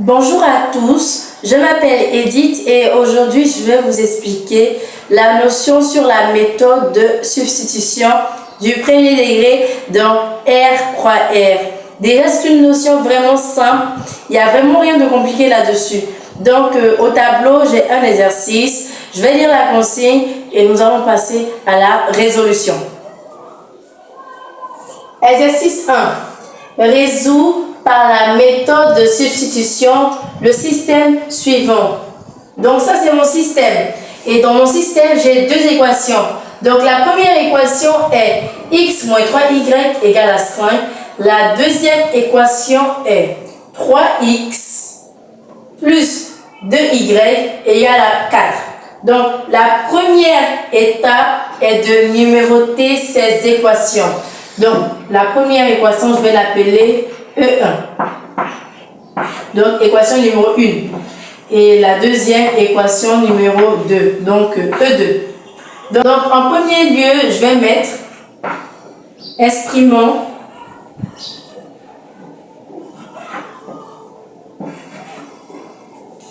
Bonjour à tous, je m'appelle Edith et aujourd'hui je vais vous expliquer la notion sur la méthode de substitution du premier degré dans R croix R. Déjà c'est une notion vraiment simple, il n'y a vraiment rien de compliqué là-dessus. Donc au tableau j'ai un exercice, je vais lire la consigne et nous allons passer à la résolution. Exercice 1. Résout par la méthode de substitution le système suivant. Donc ça c'est mon système. Et dans mon système j'ai deux équations. Donc la première équation est x moins 3y égale à 5. La deuxième équation est 3x plus 2y égale à 4. Donc la première étape est de numéroter ces équations. Donc la première équation je vais l'appeler E1. Donc équation numéro 1. Et la deuxième équation numéro 2. Donc E2. Donc en premier lieu, je vais mettre exprimant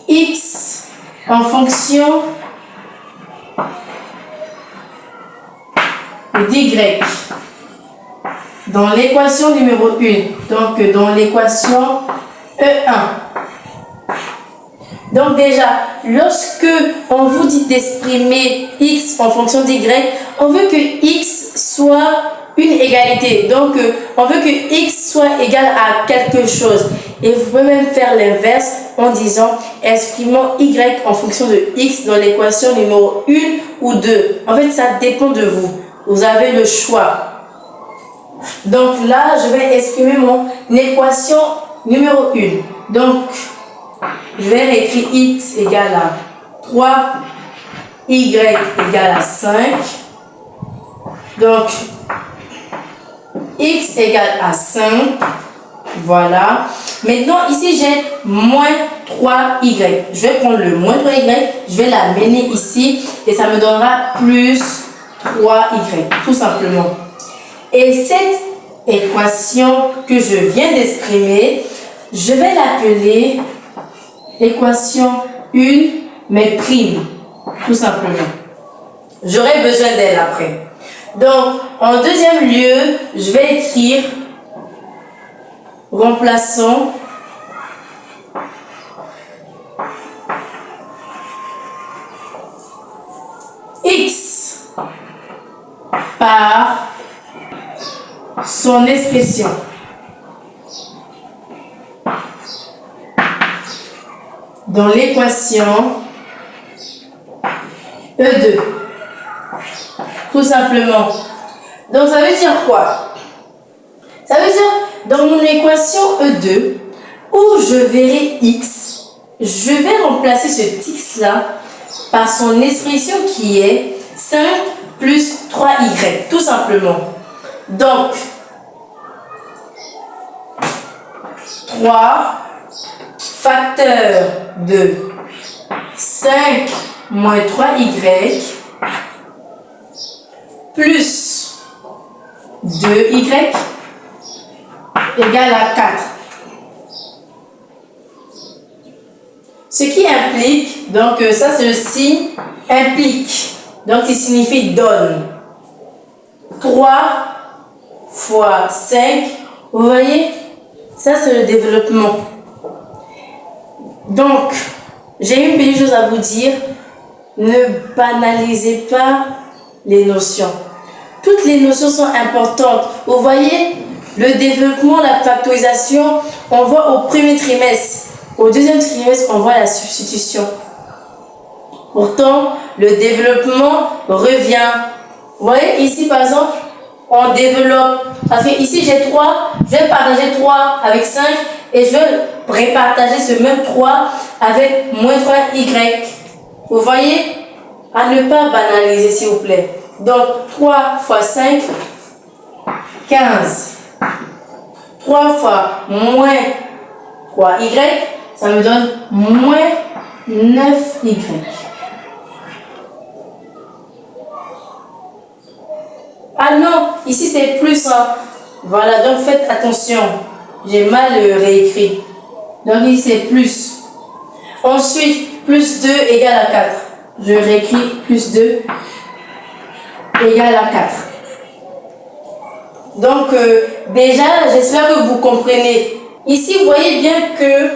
x en fonction d'y dans l'équation numéro 1, donc dans l'équation E1. Donc déjà, lorsque on vous dit d'exprimer x en fonction d'y, on veut que x soit une égalité. Donc on veut que x soit égal à quelque chose. Et vous pouvez même faire l'inverse en disant exprimons y en fonction de x dans l'équation numéro 1 ou 2. En fait, ça dépend de vous. Vous avez le choix. Donc là, je vais exprimer mon équation numéro 1. Donc, je vais réécrire x égale à 3y égale à 5. Donc, x égale à 5. Voilà. Maintenant, ici, j'ai moins 3y. Je vais prendre le moins 3y, je vais l'amener ici et ça me donnera plus 3y, tout simplement. Et cette équation que je viens d'exprimer, je vais l'appeler équation 1, mais prime, tout simplement. J'aurai besoin d'elle après. Donc, en deuxième lieu, je vais écrire remplaçons x par son expression. Dans l'équation E2. Tout simplement. Donc ça veut dire quoi? Ça veut dire dans mon équation E2, où je verrai x, je vais remplacer ce x là par son expression qui est 5 plus 3y. Tout simplement. Donc, 3 facteur de 5 moins 3y plus 2y égale à 4. Ce qui implique, donc ça c'est le signe implique, donc il signifie donne. 3 fois 5, vous voyez, ça c'est le développement. Donc, j'ai une petite chose à vous dire, ne banalisez pas les notions. Toutes les notions sont importantes. Vous voyez, le développement, la factorisation, on voit au premier trimestre. Au deuxième trimestre, on voit la substitution. Pourtant, le développement revient. Vous voyez, ici par exemple, on développe. Parce que ici, j'ai 3, je vais partager 3 avec 5 et je vais répartager ce même 3 avec moins 3y. Vous voyez? À ne pas banaliser, s'il vous plaît. Donc, 3 fois 5, 15. 3 fois moins 3y, ça me donne moins 9y. Ah non, ici c'est plus. Hein. Voilà, donc faites attention. J'ai mal réécrit. Donc ici c'est plus. Ensuite, plus 2 égale à 4. Je réécris plus 2 égale à 4. Donc déjà, j'espère que vous comprenez. Ici, vous voyez bien que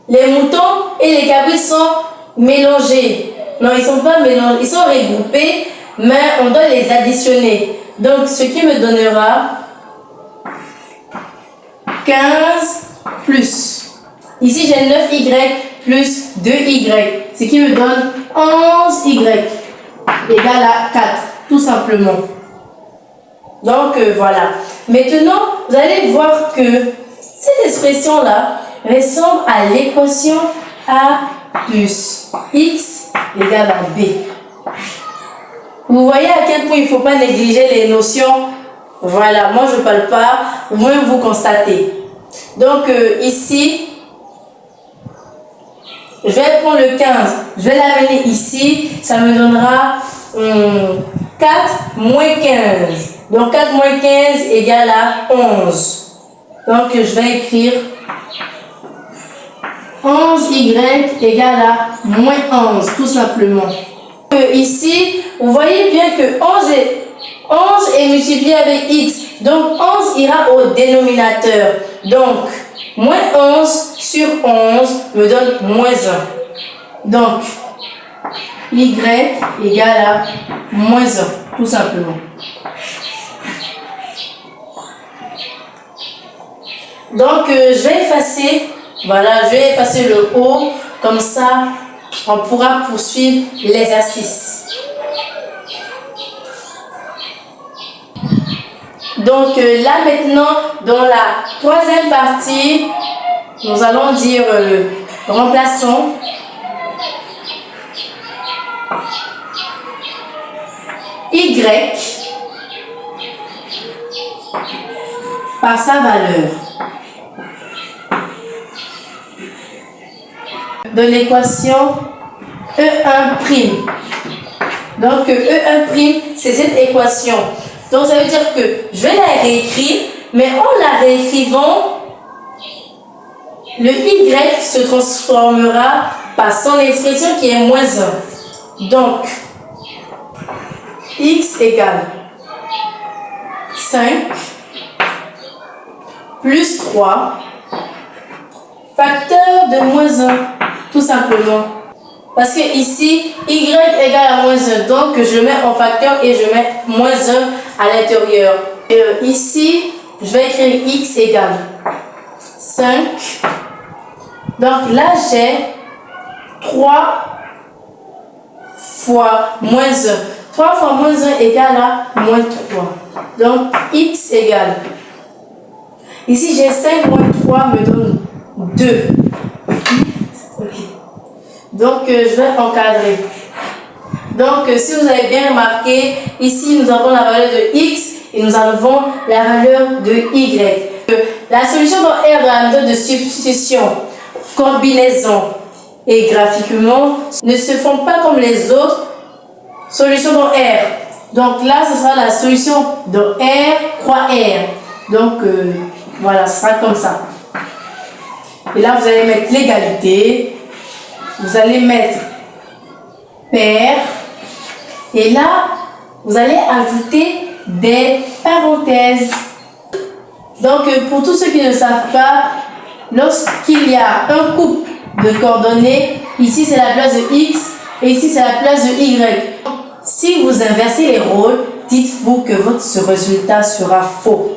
les moutons et les cabris sont mélangés. Non, ils ne sont pas mélangés, ils sont regroupés, mais on doit les additionner. Donc, ce qui me donnera 15 plus. Ici, j'ai 9y plus 2y, ce qui me donne 11y égale à 4, tout simplement. Donc, voilà. Maintenant, vous allez voir que cette expression-là ressemble à l'équation A plus X égale à B. Vous voyez à quel point il ne faut pas négliger les notions. Voilà, moi je ne parle pas, vous-même vous constatez. Donc ici, je vais prendre le 15, je vais l'amener ici, ça me donnera 4 moins 15. Donc 4 moins 15 égale à 11. Donc je vais écrire 11y égale à moins 11, tout simplement. Ici, vous voyez bien que 11 est multiplié avec x. Donc 11 ira au dénominateur. Donc, moins 11 sur 11 me donne moins 1. Donc, y égale à moins 1, tout simplement. Donc, je vais effacer, voilà, je vais effacer le haut, comme ça, on pourra poursuivre l'exercice. Donc, là maintenant, dans la troisième partie, nous allons dire remplaçons. Y par sa valeur. De l'équation E1'. Donc E1', c'est cette équation. Donc ça veut dire que je vais la réécrire, mais en la réécrivant, le Y se transformera par son expression qui est moins 1. Donc, X égale 5 plus 3 facteur de moins 1, tout simplement. Parce que ici, Y égale à moins 1, donc je le mets en facteur et je mets moins 1 à l'intérieur. Ici, je vais écrire X égale 5. Donc là, j'ai 3 fois moins 1. 3 fois moins 1 égale à moins 3. Donc, X égale. Ici, j'ai 5 moins 3 me donne 2. Okay. Donc, je vais encadrer. Donc, si vous avez bien remarqué, ici, nous avons la valeur de X et nous avons la valeur de Y. La solution dans R de la méthode de substitution, combinaison et graphiquement ne se font pas comme les autres solutions dans R. Donc là, ce sera la solution de R, croix R. Donc, voilà, ce sera comme ça. Et là, vous allez mettre l'égalité. Vous allez mettre paire. Et là, vous allez ajouter des parenthèses. Donc, pour tous ceux qui ne savent pas, lorsqu'il y a un couple de coordonnées, ici c'est la place de X et ici c'est la place de Y. Si vous inversez les rôles, dites-vous que votre résultat sera faux.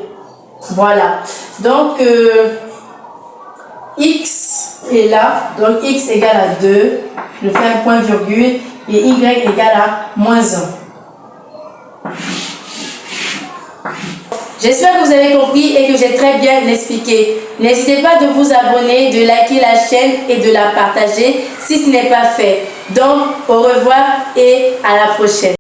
Voilà. Donc, X est là. Donc, X égale à 2. Je fais un point virgule. Et Y égale à moins 1. J'espère que vous avez compris et que j'ai très bien expliqué. N'hésitez pas de vous abonner, de liker la chaîne et de la partager si ce n'est pas fait. Donc, au revoir et à la prochaine.